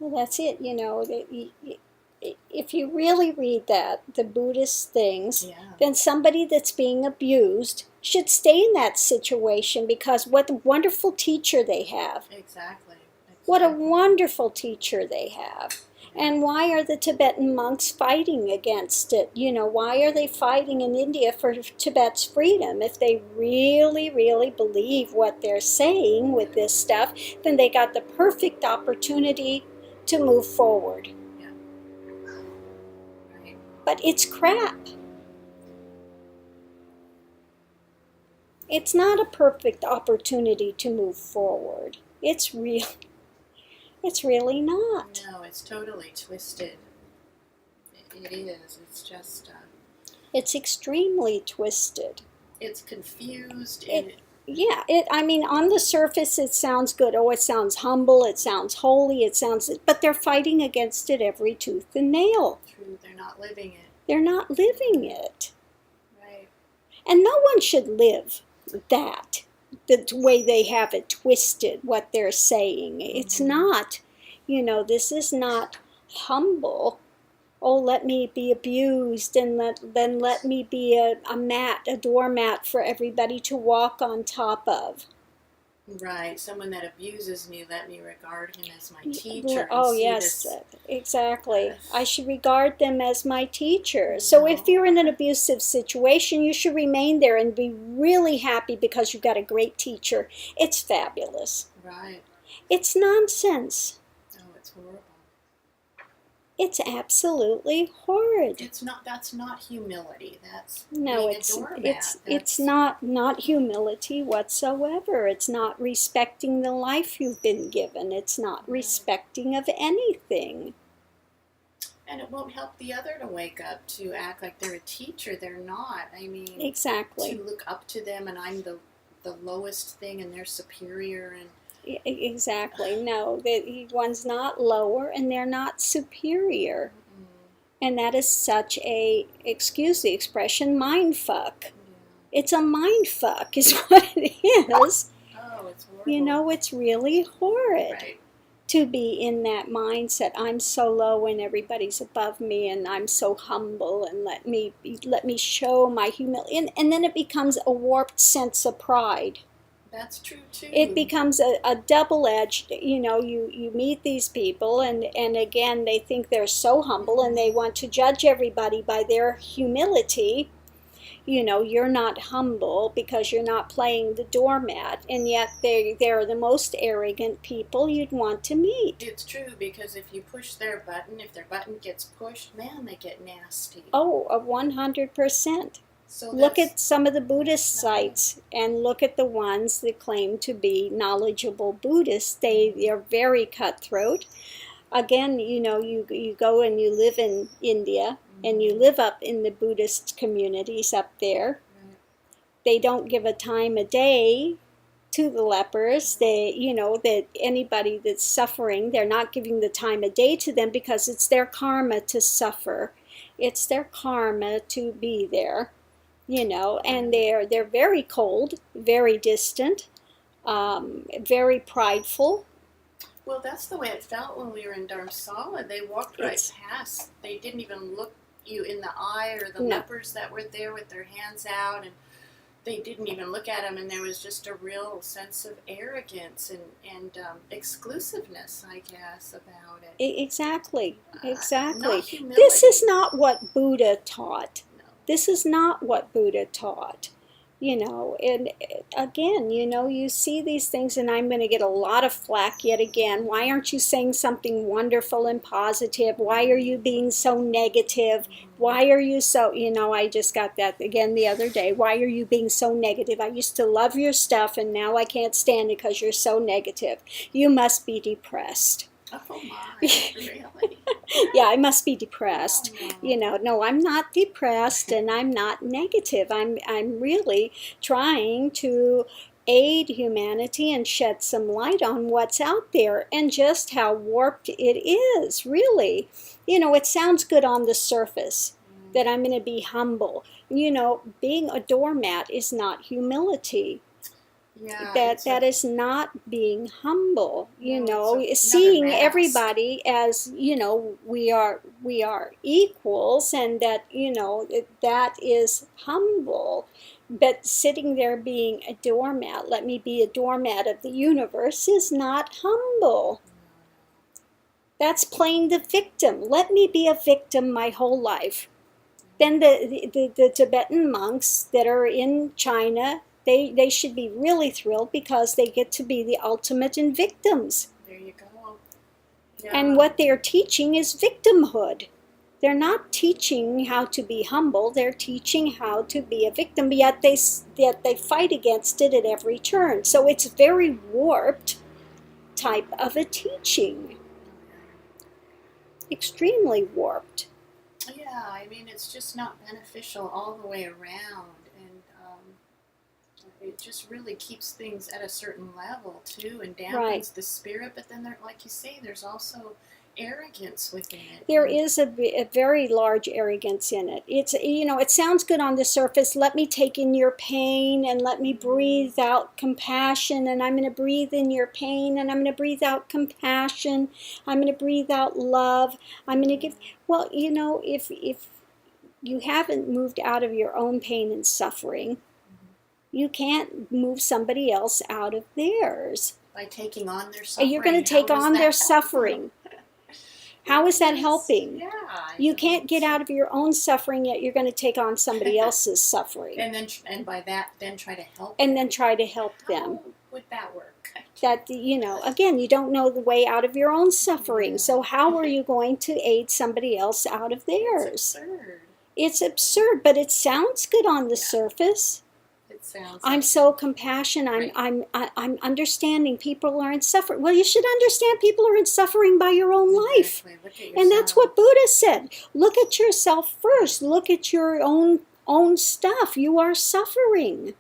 Well, that's it. If you really read the Buddhist things, Yeah, then somebody that's being abused should stay in that situation because what a wonderful teacher they have. exactly. What a Exactly. wonderful teacher they have. Yeah. And why are the Tibetan monks fighting against it? Why are they fighting in India for Tibet's freedom? If they really, really believe what they're saying with this stuff, then they got the perfect opportunity to move forward. Yeah. Right. But it's crap. It's not a perfect opportunity to move forward. It's really not. No, it's totally twisted. It is. It's just. It's extremely twisted. It's confused and. It yeah, I mean on the surface it sounds good. Oh, it sounds humble, it sounds holy, but they're fighting against it every tooth and nail. True, they're not living it. They're not living it. Right. And no one should live that, the way they have it twisted, what they're saying. It's not, this is not humble. Oh, let me be abused and then let me be a doormat for everybody to walk on top of. Right. Someone that abuses me, let me regard him as my teacher. Oh, and see yes, this. exactly. I should regard them as my teacher. So if you're in an abusive situation, you should remain there and be really happy because you've got a great teacher. It's fabulous. Right. It's nonsense. Oh, it's horrible. It's absolutely horrid. It's not. That's not humility. That's No, being a doormat. it's not humility whatsoever. It's not respecting the life you've been given. It's not respecting of anything. And it won't help the other to wake up to act like they're a teacher. They're not. I mean, Exactly. to look up to them, and I'm the lowest thing, and they're superior, and Exactly. No, one's not lower and they're not superior. And that is such a, excuse the expression, mind fuck. yeah. It's a mind fuck, is what it is. Oh, it's horrible. It's really horrid. Right. To be in that mindset. I'm so low and everybody's above me, and I'm so humble, and let me show my humility. And then it becomes a warped sense of pride. That's true too. It becomes a double-edged, you meet these people and again they think they're so humble and they want to judge everybody by their humility. You're not humble because you're not playing the doormat, and yet they're the most arrogant people you'd want to meet. It's true, because if you push their button, if their button gets pushed, man, they get nasty. Oh, 100%. So Look at some of the Buddhist sites and look at the ones that claim to be knowledgeable Buddhists. They're very cutthroat. Again, you go and you live in India and you live up in the Buddhist communities up there. Right. They don't give a time a day to the lepers. That anybody that's suffering, they're not giving the time of day to them because it's their karma to suffer. It's their karma to be there. And they're very cold, very distant, very prideful. Well, that's the way it felt when we were in Dharamsala. They walked right past. They didn't even look you in the eye, or the lepers that were there with their hands out, and they didn't even look at them, and there was just a real sense of arrogance and exclusiveness, I guess, about it. Exactly. Not humility. This is not what Buddha taught. No. This is not what Buddha taught. And again, you see these things, and I'm going to get a lot of flack yet again. Why aren't you saying something wonderful and positive? Why are you being so negative? Why are you so, I just got that again the other day. Why are you being so negative? I used to love your stuff, and now I can't stand it because you're so negative. You must be depressed. Oh my, really? Yeah, I must be depressed. Oh, no. No, I'm not depressed and I'm not negative. I'm really trying to aid humanity and shed some light on what's out there and just how warped it is, really. It sounds good on the surface that I'm going to be humble. Being a doormat is not humility. Yeah, That is not being humble, no, it's another seeing mask. everybody as, we are equals, and that, that is humble. But sitting there being a doormat, let me be a doormat of the universe, is not humble. That's playing the victim. Let me be a victim my whole life. Then the Tibetan monks that are in China, they should be really thrilled because they get to be the ultimate in victims. There you go. And Yeah. what they're teaching is victimhood. They're not teaching how to be humble, they're teaching how to be a victim, yet they fight against it at every turn. So it's very warped type of a teaching. Extremely warped. Yeah, I mean, it's just not beneficial all the way around, and it just really keeps things at a certain level too, and dampens Right. the spirit. But then, like you say, there's also arrogance within it. There is a very large arrogance in it. It sounds good on the surface. Let me take in your pain and let me breathe out compassion, and I'm going to breathe in your pain and I'm going to breathe out compassion. I'm going to breathe out love. I'm going to give, well, if you haven't moved out of your own pain and suffering, you can't move somebody else out of theirs. By taking on their suffering. You're going to take on their suffering. How is that helping? Yeah, you can't get out of your own suffering, yet you're going to take on somebody else's suffering. And by that, then try to help and them. Then try to help them. How would that work? That, again, you don't know the way out of your own suffering. So how are you going to aid somebody else out of theirs? It's absurd. It's absurd, but it sounds good on the surface. I'm so compassionate. I'm understanding people are in suffering. Well, you should understand people are in suffering by your own life. And that's what Buddha said. Look at yourself first. Look at your own stuff. You are suffering.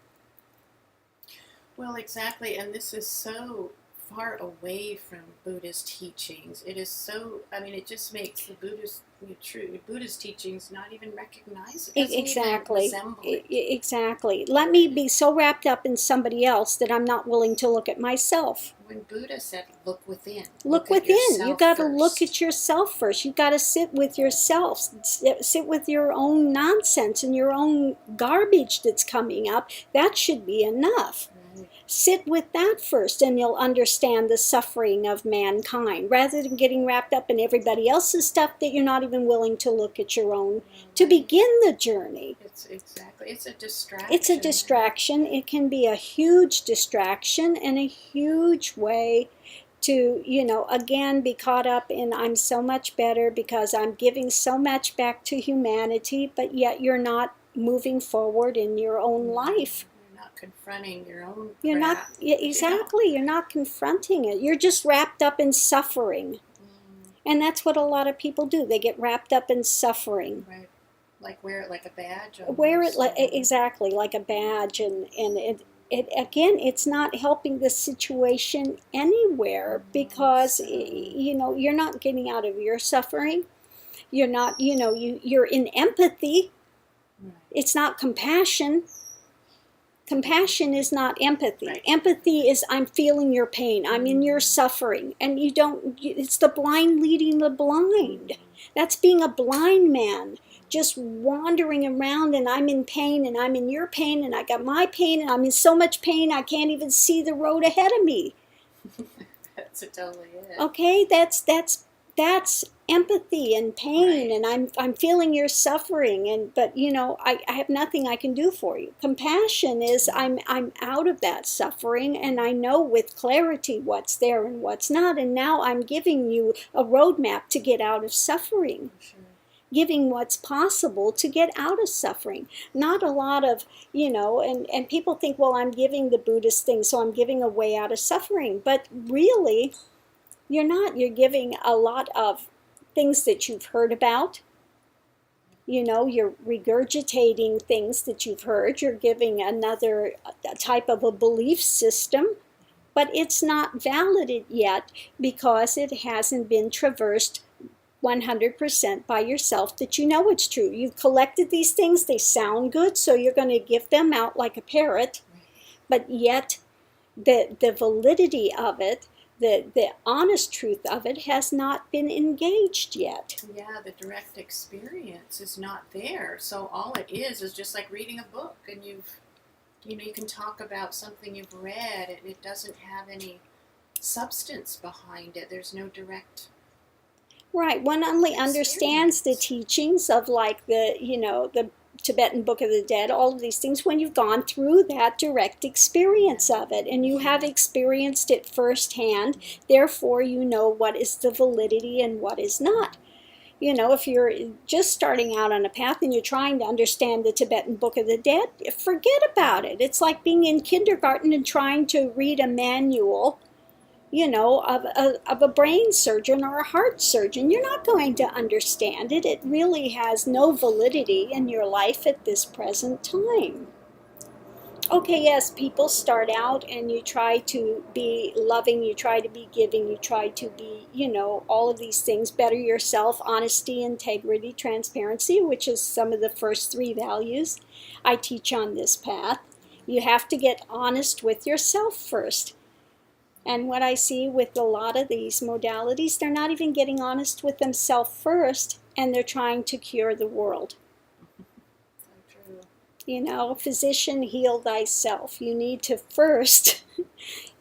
Well, exactly. And this is so far away from Buddha's teachings. It is so, it just makes the Buddha's teachings not even recognizable. Exactly. Even exactly. Let me be so wrapped up in somebody else that I'm not willing to look at myself. When Buddha said, look within. Look within. You got to look at yourself first. You got to sit with yourself. Sit with your own nonsense and your own garbage that's coming up. That should be enough. Sit with that first, and you'll understand the suffering of mankind, rather than getting wrapped up in everybody else's stuff that you're not even willing to look at your own to begin the journey. It's a distraction. It's a distraction. It can be a huge distraction and a huge way to, again, be caught up in I'm so much better because I'm giving so much back to humanity, but yet you're not moving forward in your own life. Confronting your own crap. You're not exactly. You're not confronting it. You're just wrapped up in suffering, and that's what a lot of people do. They get wrapped up in suffering. Right, like wear it like a badge. Wear it exactly like a badge, and it again, it's not helping the situation anywhere because you're not getting out of your suffering. You're not. You're in empathy. Right. It's not compassion. Compassion is not empathy. Right. Empathy is I'm feeling your pain. I'm in your suffering. And it's the blind leading the blind. That's being a blind man, just wandering around, and I'm in pain and I'm in your pain and I got my pain and I'm in so much pain I can't even see the road ahead of me. That's totally it. Okay, that's empathy and pain, right. And I'm feeling your suffering, but I have nothing I can do for you. Compassion is I'm out of that suffering, and I know with clarity what's there and what's not, and now I'm giving you a roadmap to get out of suffering. Sure. Giving what's possible to get out of suffering. Not a lot of, and people think, well, I'm giving the Buddhist thing, so I'm giving a way out of suffering. But really, you're not. You're giving a lot of things that you've heard about. You're regurgitating things that you've heard. You're giving another type of a belief system, but it's not valid yet because it hasn't been traversed 100% by yourself that it's true. You've collected these things, they sound good, so you're going to give them out like a parrot, but yet the validity of it, the honest truth of it has not been engaged yet. Yeah, the direct experience is not there. So all it is just like reading a book, and you can talk about something you've read, and it doesn't have any substance behind it. There's no direct. Right, one only understands the teachings of like the Tibetan Book of the Dead, all of these things when you've gone through that direct experience of it and you have experienced it firsthand. Therefore, you know what is the validity and what is not. If you're just starting out on a path and you're trying to understand the Tibetan Book of the Dead, forget about it. It's like being in kindergarten and trying to read a manual of a brain surgeon or a heart surgeon. You're not going to understand it. It really has no validity in your life at this present time. Okay, yes, people start out and you try to be loving, you try to be giving, you try to be, all of these things, better yourself, honesty, integrity, transparency, which is some of the first 3 values I teach on this path. You have to get honest with yourself first. And what I see with a lot of these modalities, they're not even getting honest with themselves first, and they're trying to cure the world. So true. Physician, heal thyself. You need to first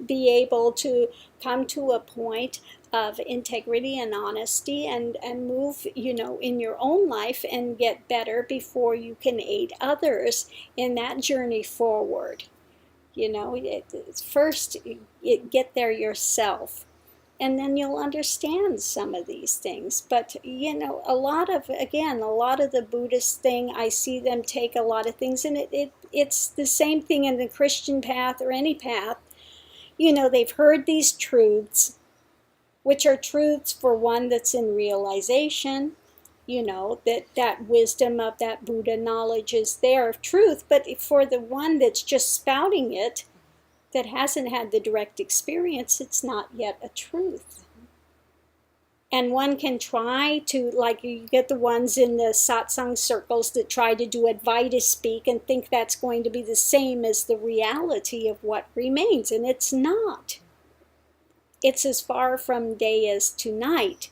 be able to come to a point of integrity and honesty and move, in your own life and get better before you can aid others in that journey forward. First get there yourself, and then you'll understand some of these things. But a lot of the Buddhist thing, I see them take a lot of things, and it's the same thing in the Christian path or any path. They've heard these truths, which are truths for one that's in realization. That wisdom of that Buddha knowledge is there of truth, but for the one that's just spouting it, that hasn't had the direct experience, it's not yet a truth. And one can try to, like you get the ones in the satsang circles that try to do Advaita speak and think that's going to be the same as the reality of what remains, and it's not. It's as far from day as to night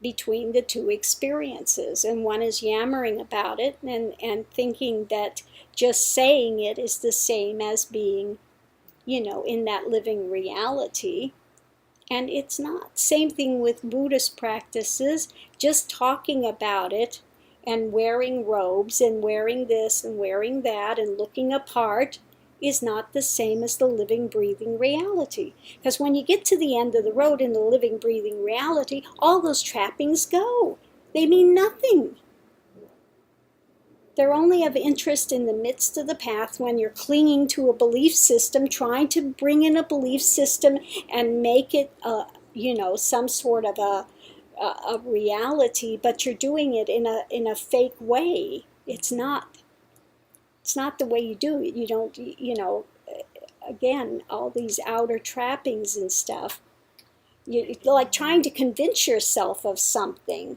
between the 2 experiences, and one is yammering about it and thinking that just saying it is the same as being, in that living reality, and it's not. Same thing with Buddhist practices, just talking about it and wearing robes and wearing this and wearing that and looking apart is not the same as the living, breathing reality. Because when you get to the end of the road in the living, breathing reality, all those trappings go. They mean nothing. They're only of interest in the midst of the path when you're clinging to a belief system, trying to bring in a belief system and make it, some sort of a reality, but you're doing it in a fake way. It's not the way you do it. You don't, again, all these outer trappings and stuff. You're like trying to convince yourself of something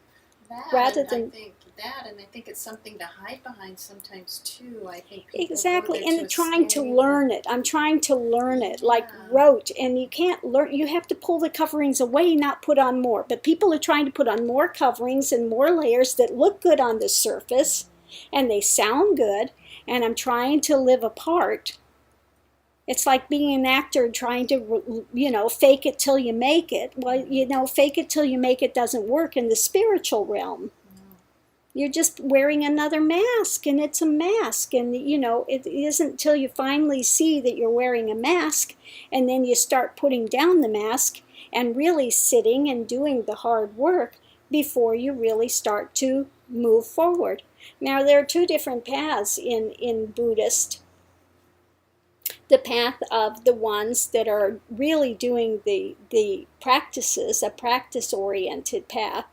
rather than. I think it's something to hide behind sometimes too. I think exactly, and trying to learn it. I'm trying to learn it, like rote, and you can't learn. You have to pull the coverings away, not put on more. But people are trying to put on more coverings and more layers that look good on the surface, and they sound good. And I'm trying to live a part. It's like being an actor trying to, fake it till you make it. Well, fake it till you make it doesn't work in the spiritual realm. You're just wearing another mask, and it's a mask. And, it isn't till you finally see that you're wearing a mask, and then you start putting down the mask and really sitting and doing the hard work before you really start to move forward. Now, there are 2 different paths in Buddhist. The path of the ones that are really doing the practices, a practice-oriented path,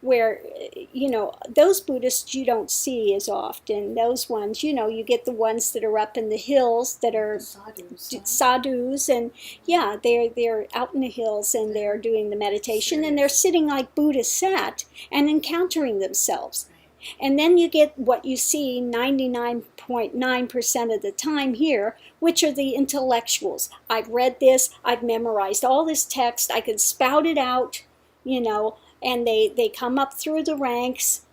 where, those Buddhists you don't see as often. Those ones, you get the ones that are up in the hills that are sadhus, and they're out in the hills and they're doing the meditation and they're sitting like Buddha sat and encountering themselves. And then you get what you see 99.9% of the time here, which are the intellectuals. I've read this, I've memorized all this text, I can spout it out, and they come up through the ranks,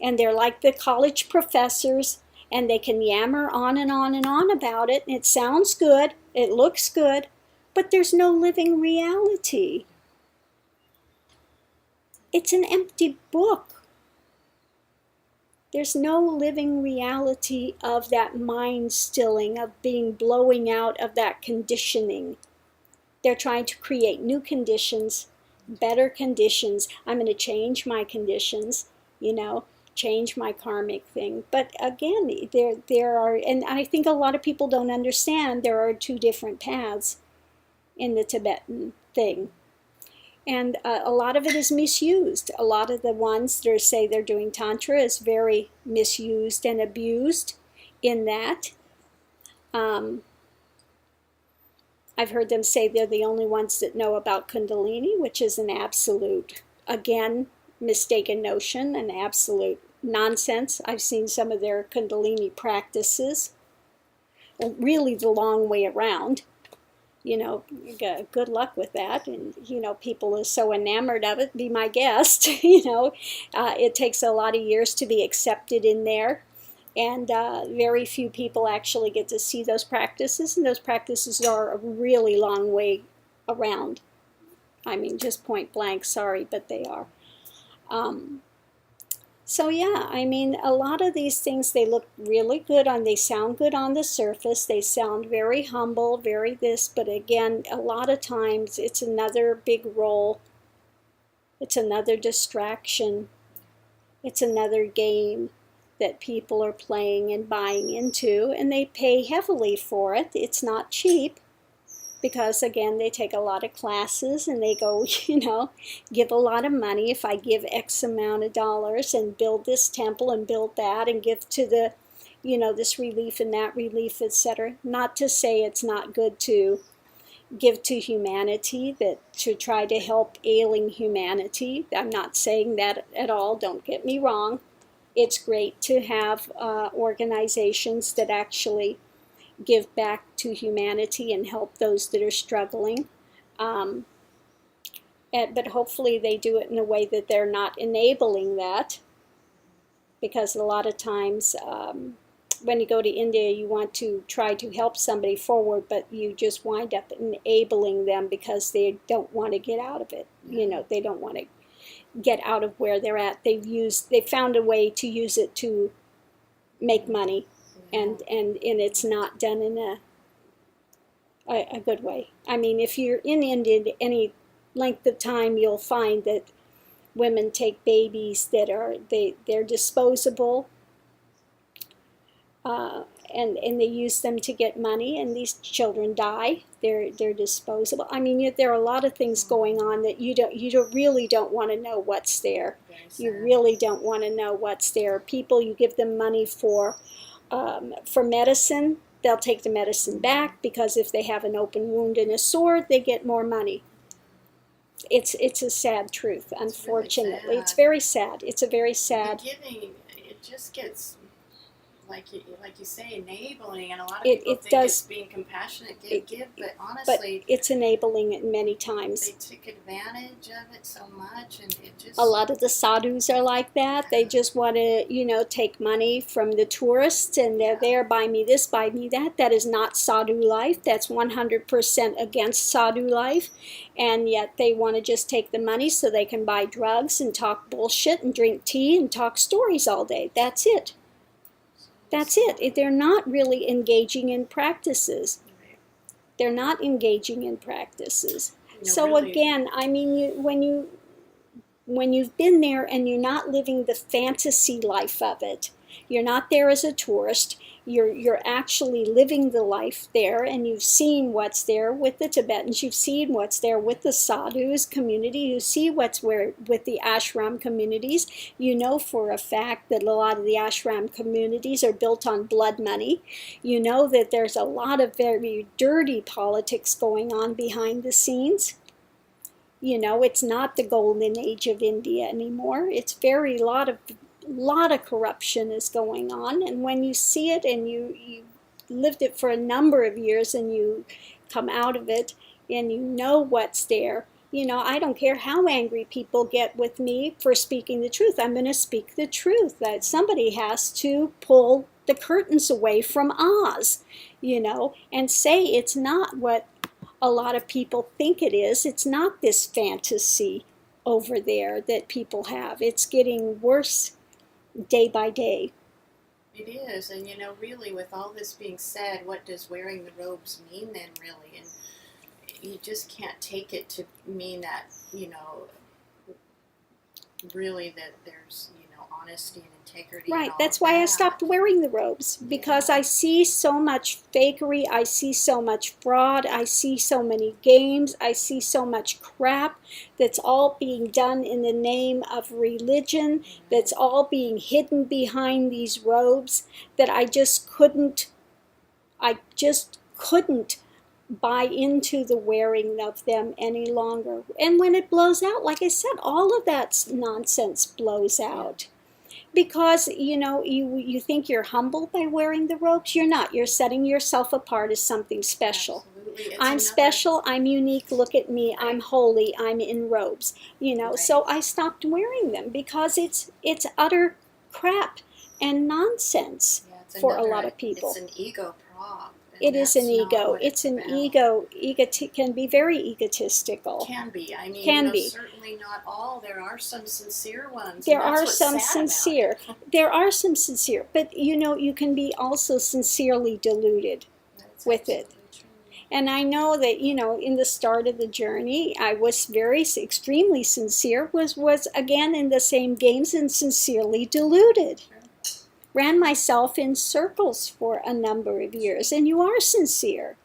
and they're like the college professors, and they can yammer on and on and on about it, and it sounds good, it looks good, but there's no living reality. It's an empty book. There's no living reality of that mind stilling, of being blowing out of that conditioning. They're trying to create new conditions, better conditions. I'm going to change my conditions, change my karmic thing. But again, there are, and I think a lot of people don't understand there are two different paths in the Tibetan thing. And a lot of it is misused. A lot of the ones that say they're doing Tantra is very misused and abused in that. I've heard them say they're the only ones that know about Kundalini, which is an absolute, again, mistaken notion, an absolute nonsense. I've seen some of their Kundalini practices, really the long way around. Good luck with that. And, people are so enamored of it, be my guest. It takes a lot of years to be accepted in there. And very few people actually get to see those practices. And those practices are a really long way around. I mean, just point blank, sorry, but they are. So yeah, I mean, a lot of these things, they look really good they sound good on the surface. They sound very humble, very this, but again, a lot of times it's another big role. It's another distraction. It's another game that people are playing and buying into, and they pay heavily for it. It's not cheap. Because again, they take a lot of classes and they go, give a lot of money. If I give X amount of dollars and build this temple and build that and give to the, this relief and that relief, etc. Not to say it's not good to give to humanity, that to try to help ailing humanity. I'm not saying that at all. Don't get me wrong. It's great to have organizations that actually give back to humanity and help those that are struggling. But hopefully they do it in a way that they're not enabling that. Because a lot of times when you go to India, you want to try to help somebody forward, but you just wind up enabling them because they don't want to get out of it. They don't want to get out of where they're at. They found a way to use it to make money. And it's not done in a good way. I mean, if you're in India any length of time, you'll find that women take babies that they're disposable, and they use them to get money, and these children die. They're disposable. I mean, there are a lot of things going on that you really don't want to know what's there. You really don't want to know what's there. People, you give them money for medicine, they'll take the medicine back because if they have an open wound and a sore, they get more money. It's a sad truth, unfortunately. Really sad. It's very sad. It's a very sad. The giving, it just gets, like you say, enabling, and a lot of people think it's being compassionate, give, but honestly, but it's enabling it many times. They took advantage of it so much, and it just. A lot of the sadhus are like that. They just want to, take money from the tourists, and they're there, buy me this, buy me that. That is not sadhu life. That's 100% against sadhu life, and yet they want to just take the money so they can buy drugs and talk bullshit and drink tea and talk stories all day. That's it. That's it. They're not really engaging in practices. They're not engaging in practices. So really, again, I mean, when you've been there and you're not living the fantasy life of it, you're not there as a tourist. You're actually living the life there, and you've seen what's there with the Tibetans. You've seen what's there with the sadhus community. You see what's where with the ashram communities. You know for a fact that a lot of the ashram communities are built on blood money. You know that there's a lot of very dirty politics going on behind the scenes. It's not the golden age of India anymore. It's a lot of lot of corruption is going on. And when you see it and you lived it for a number of years and you come out of it and you know what's there, I don't care how angry people get with me for speaking the truth. I'm going to speak the truth. That somebody has to pull the curtains away from Oz, and say it's not what a lot of people think it is. It's not this fantasy over there that people have. It's getting worse day by day. It is, and really, with all this being said, what does wearing the robes mean then, really? And you just can't take it to mean that, really that there's, honesty and integrity. Right, and all that's of why I that. stopped wearing the robes, because I see so much fakery, I see so much fraud, I see so many games, I see so much crap that's all being done in the name of religion, that's all being hidden behind these robes, that I just couldn't buy into the wearing of them any longer. And when it blows out, like I said, all of that nonsense blows out. Because, you think you're humble by wearing the robes. You're not. You're setting yourself apart as something special. I'm special, I'm unique, look at me, I'm holy, I'm in robes. So I stopped wearing them because it's utter crap and nonsense for a lot of people. It's an ego prop. It is an ego. It's an ego. Can be very egotistical. Can be. I mean, can be. Certainly not all. There are some sincere ones. There are some sincere. There are some sincere, but you can be also sincerely deluded with it. True. And I know that in the start of the journey, I was extremely sincere. Was again in the same games and sincerely deluded. Sure. Ran myself in circles for a number of years, and you are sincere.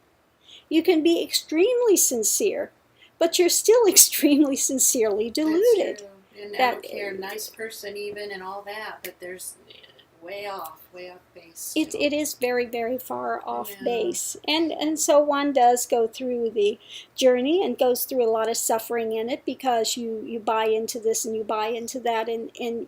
You can be extremely sincere, but you're still extremely sincerely deluded. That's true. And I don't care, nice person even and all that, but there's way off base. It is very, very far off base. And so one does go through the journey and goes through a lot of suffering in it, because you buy into this and you buy into that, and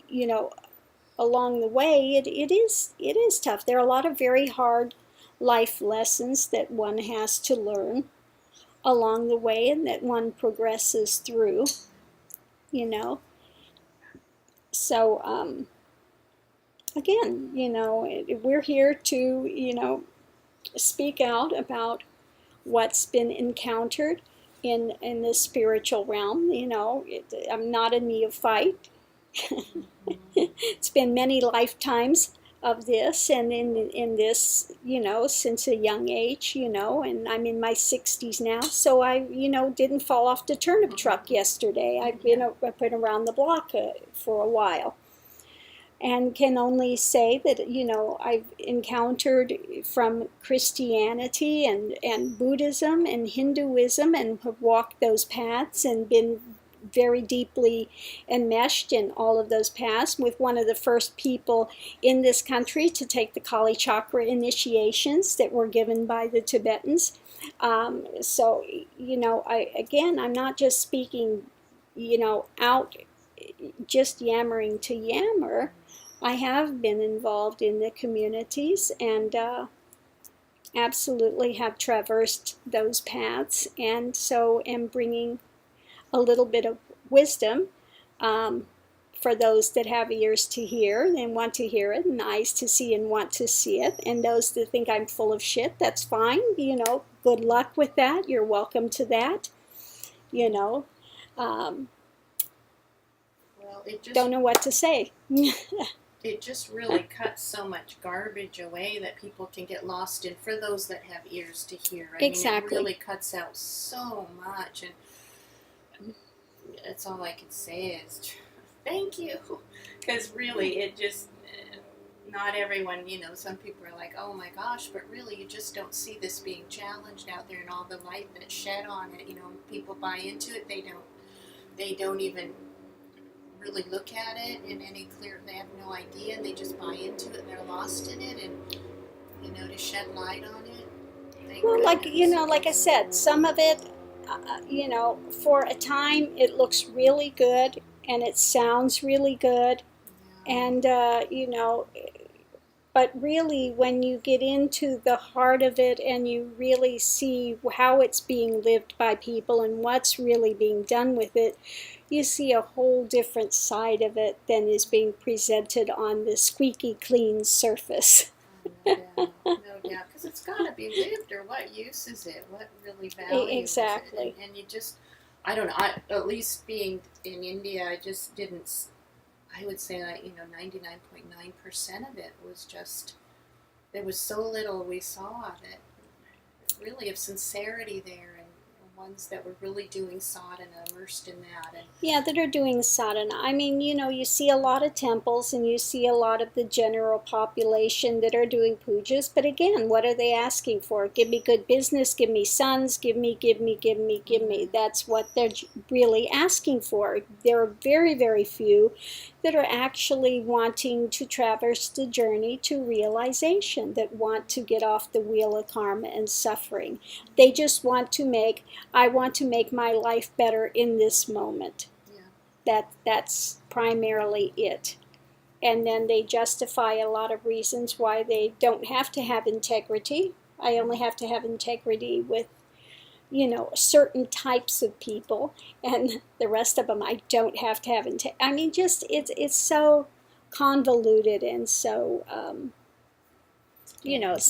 along the way, it is tough. There are a lot of very hard life lessons that one has to learn along the way, and that one progresses through, So, again, we're here to, speak out about what's been encountered in the spiritual realm. I'm not a neophyte. It's been many lifetimes of this, and in this, since a young age, and I'm in my 60s now, so I, didn't fall off the turnip truck yesterday. I've been around the block for a while, and can only say that, I've encountered from Christianity and Buddhism and Hinduism, and have walked those paths and been very deeply enmeshed in all of those paths, with one of the first people in this country to take the Kali Chakra initiations that were given by the Tibetans. So, I'm not just speaking, out, just yammering to yammer. I have been involved in the communities, and absolutely have traversed those paths, and so am bringing a little bit of wisdom for those that have ears to hear and want to hear it, and eyes to see and want to see it. And those that think I'm full of shit, that's fine. Good luck with that. You're welcome to that. Well, don't know what to say. It just really cuts so much garbage away that people can get lost in, for those that have ears to hear. Exactly. It really cuts out so much, and that's all I can say is thank you, because really it just, not everyone, some people are like, oh my gosh, but really you just don't see this being challenged out there, and all the light that's shed on it. People buy into it. They don't even really look at it in any clear, they have no idea, and they just buy into it, and they're lost in it, and to shed light on it. Well, like I said, some of it, for a time it looks really good and it sounds really good, And, but really, when you get into the heart of it and you really see how it's being lived by people and what's really being done with it, you see a whole different side of it than is being presented on the squeaky clean surface. No doubt, no doubt, because it's got to be lived, or what use is it? What really value Exactly. is it? And you just, I don't know. At least being in India, I just didn't. I would say that 99.9% of it was just, there was so little we saw of it, really, of sincerity there, and ones that were really doing sadhana, immersed in that. And Yeah, that are doing sadhana. I mean, you see a lot of temples and you see a lot of the general population that are doing pujas. But again, what are they asking for? Give me good business, give me sons, give me, give me, give me, give me. That's what they're really asking for. There are very, very few that are actually wanting to traverse the journey to realization, that want to get off the wheel of karma and suffering. They just want to I want to make my life better in this moment. yeah. That's primarily it. And then they justify a lot of reasons why they don't have to have integrity. I only have to have integrity with certain types of people, and the rest of them I don't have to have I mean, just it's so convoluted and so sad, Yeah, it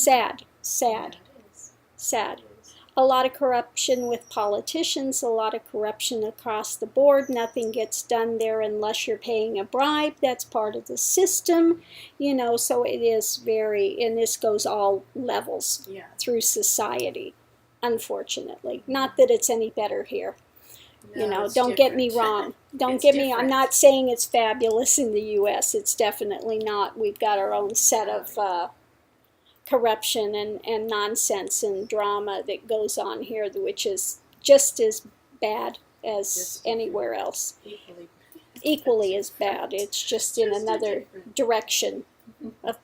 is. sad. It is. A lot of corruption with politicians, a lot of corruption across the board. Nothing gets done there unless you're paying a bribe. That's part of the system, so it is and this goes all levels Yeah. through society, unfortunately. Not that it's any better here. No, it's Don't get me different. wrong. Don't It's get me, I'm different. not saying it's fabulous in the U.S. It's definitely not. We've got our own set of corruption and nonsense and drama that goes on here, which is just as bad as Just anywhere else. Equally As bad. It's just in another direction of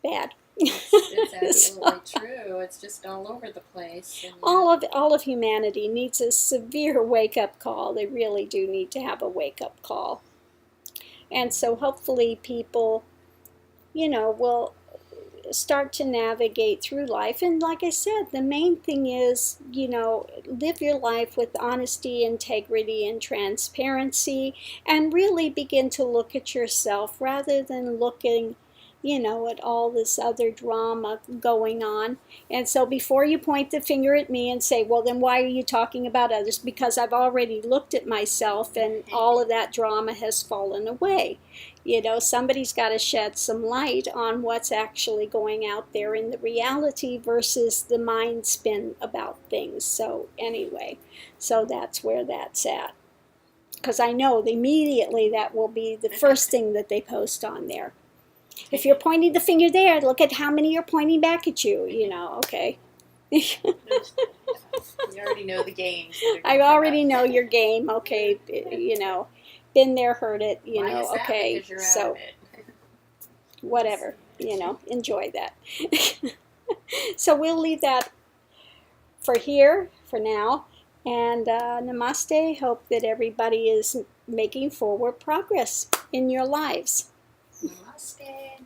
bad. It's absolutely true. It's just all over the place. And all of humanity needs a severe wake-up call. They really do need to have a wake-up call. And so hopefully people, will start to navigate through life. And like I said, the main thing is, live your life with honesty, integrity, and transparency, and really begin to look at yourself rather than looking at all this other drama going on. And so before you point the finger at me and say, well, then why are you talking about others? Because I've already looked at myself and all of that drama has fallen away. Somebody's got to shed some light on what's actually going out there in the reality versus the mind spin about things. So anyway, so that's where that's at. Because I know immediately that will be the first thing that they post on there. If you're pointing the finger there, look at how many are pointing back at you, okay. you already know the games. I already know your game, okay, been there, heard it, Why is that? Okay, Because you're so out of it. whatever, enjoy that. So we'll leave that for here, for now, and namaste. Hope that everybody is making forward progress in your lives. Namaste.